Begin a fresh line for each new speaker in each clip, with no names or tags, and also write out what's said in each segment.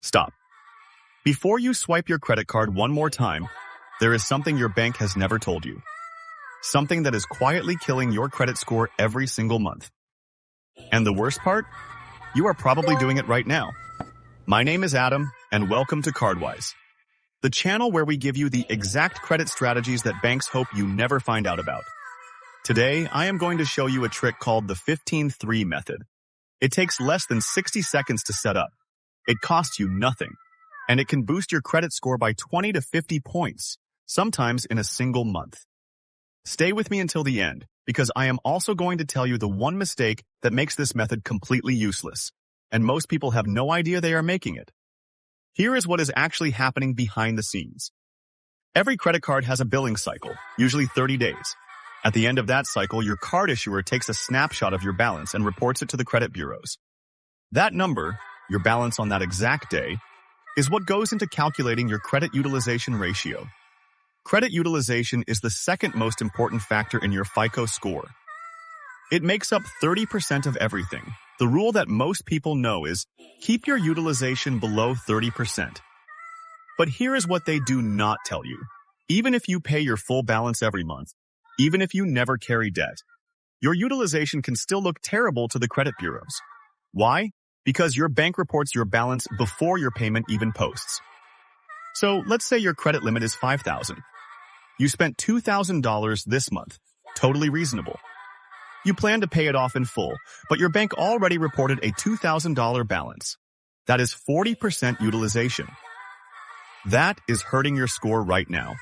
Stop. Before you swipe your credit card one more time, there is something your bank has never told you. Something that is quietly killing your credit score every single month. And the worst part? You are probably doing it right now. My name is Adam, and welcome to CardWise, the channel where we give you the exact credit strategies that banks hope you never find out about. Today, I am going to show you a trick called the 15-3 method. It takes less than 60 seconds to set up. It costs you nothing, and it can boost your credit score by 20 to 50 points, sometimes in a single month. Stay with me until the end, because I am also going to tell you the one mistake that makes this method completely useless, and most people have no idea they are making it. Here is what is actually happening behind the scenes. Every credit card has a billing cycle, usually 30 days. At the end of that cycle, your card issuer takes a snapshot of your balance and reports it to the credit bureaus. That number, your balance on that exact day, is what goes into calculating your credit utilization ratio. Credit utilization is the second most important factor in your FICO score. It makes up 30% of everything. The rule that most people know is keep your utilization below 30%. But here is what they do not tell you. Even if you pay your full balance every month, even if you never carry debt, your utilization can still look terrible to the credit bureaus. Why? Because your bank reports your balance before your payment even posts. So let's say your credit limit is $5,000. You spent $2,000 this month. Totally reasonable. You plan to pay it off in full, but your bank already reported a $2,000 balance. That is 40% utilization. That is hurting your score right now,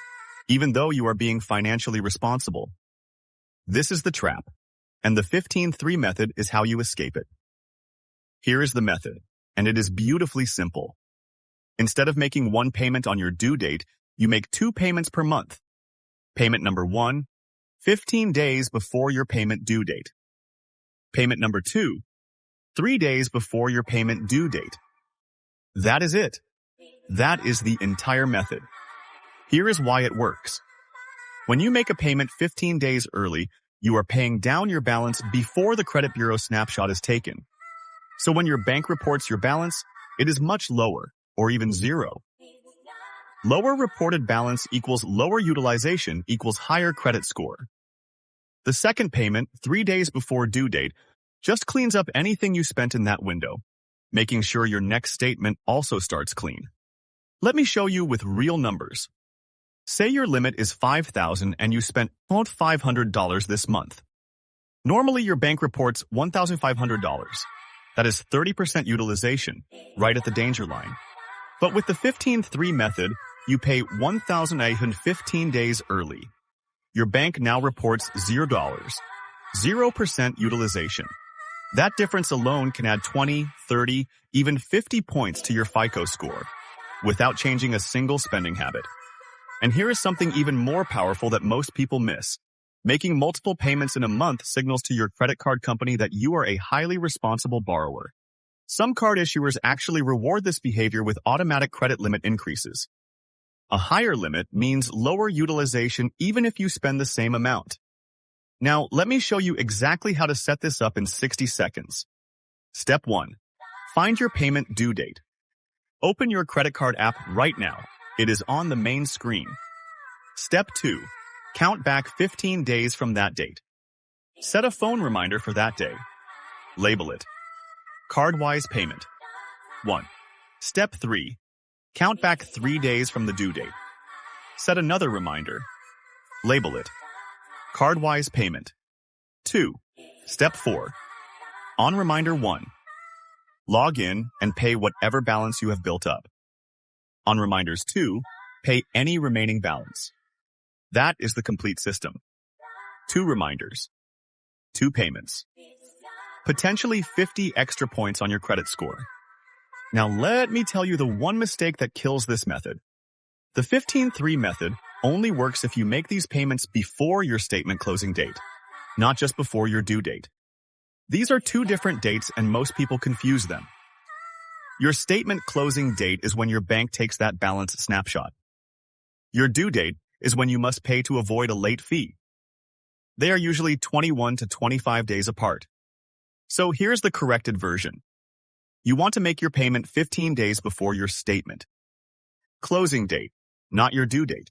even though you are being financially responsible. This is the trap, and the 15-3 method is how you escape it. Here is the method, and it is beautifully simple. Instead of making one payment on your due date, you make 2 payments per month. Payment number 1, 15 days before your payment due date. Payment number 2, 3 days before your payment due date. That is it. That is the entire method. Here is why it works. When you make a payment 15 days early, you are paying down your balance before the credit bureau snapshot is taken. So when your bank reports your balance, it is much lower, or even zero. Lower reported balance equals lower utilization equals higher credit score. The second payment, 3 days before due date, just cleans up anything you spent in that window, making sure your next statement also starts clean. Let me show you with real numbers. Say your limit is $5,000 and you spent about $500 this month. Normally, your bank reports $1,500. That is 30% utilization, right at the danger line. But with the 15-3 method, you pay 1,815 days early. Your bank now reports $0. 0% utilization. That difference alone can add 20, 30, even 50 points to your FICO score, without changing a single spending habit. And here is something even more powerful that most people miss. Making multiple payments in a month signals to your credit card company that you are a highly responsible borrower. Some card issuers actually reward this behavior with automatic credit limit increases. A higher limit means lower utilization even if you spend the same amount. Now, let me show you exactly how to set this up in 60 seconds. Step 1. Find your payment due date. Open your credit card app right now. It is on the main screen. Step 2. Count back 15 days from that date. Set a phone reminder for that day. Label it CardWise payment. 1. Step 3. Count back 3 days from the due date. Set another reminder. Label it CardWise payment. 2. Step 4. On reminder 1. Log in and pay whatever balance you have built up. On reminders 2, pay any remaining balance. That is the complete system. 2 reminders. 2 payments. Potentially 50 extra points on your credit score. Now let me tell you the one mistake that kills this method. The 15-3 method only works if you make these payments before your statement closing date, not just before your due date. These are 2 different dates and most people confuse them. Your statement closing date is when your bank takes that balance snapshot. Your due date is when you must pay to avoid a late fee. They are usually 21 to 25 days apart. So here's the corrected version. You want to make your payment 15 days before your statement. Closing date, not your due date.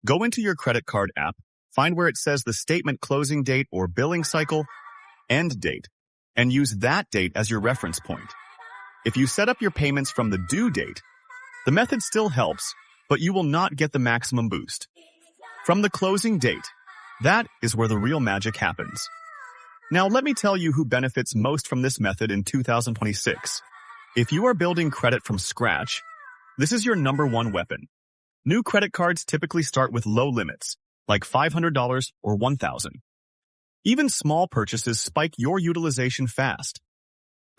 Go into your credit card app, find where it says the statement closing date or billing cycle, end date, and use that date as your reference point. If you set up your payments from the due date, the method still helps, but you will not get the maximum boost. From the closing date, that is where the real magic happens. Now let me tell you who benefits most from this method in 2026. If you are building credit from scratch, this is your number one weapon. New credit cards typically start with low limits, like $500 or $1,000. Even small purchases spike your utilization fast.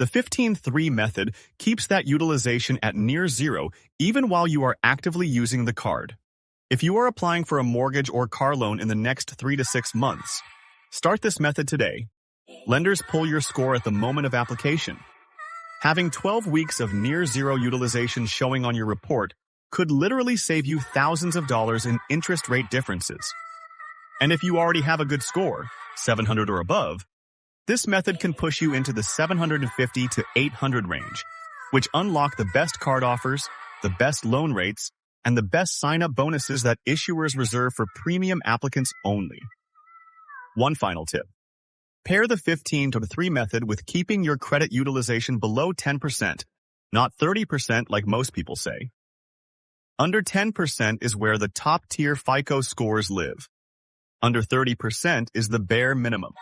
The 15-3 method keeps that utilization at near zero even while you are actively using the card. If you are applying for a mortgage or car loan in the next 3 to 6 months, start this method today. Lenders pull your score at the moment of application. Having 12 weeks of near zero utilization showing on your report could literally save you thousands of dollars in interest rate differences. And if you already have a good score, 700 or above, this method can push you into the 750 to 800 range, which unlock the best card offers, the best loan rates, and the best sign-up bonuses that issuers reserve for premium applicants only. One final tip. Pair the 15-3 method with keeping your credit utilization below 10%, not 30% like most people say. Under 10% is where the top-tier FICO scores live. Under 30% is the bare minimum.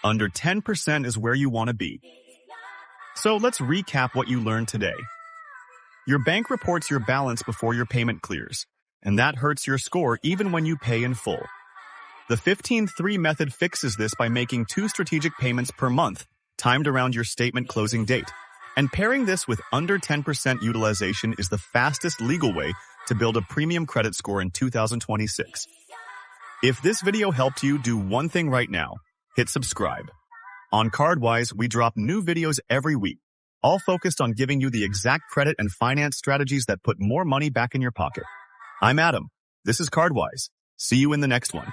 Under 10% is where you want to be. So let's recap what you learned today. Your bank reports your balance before your payment clears, and that hurts your score even when you pay in full. The 15-3 method fixes this by making 2 strategic payments per month, timed around your statement closing date. And pairing this with under 10% utilization is the fastest legal way to build a premium credit score in 2026. If this video helped you, do one thing right now. Hit subscribe. On CardWise, we drop new videos every week, all focused on giving you the exact credit and finance strategies that put more money back in your pocket. I'm Adam. This is CardWise. See you in the next one.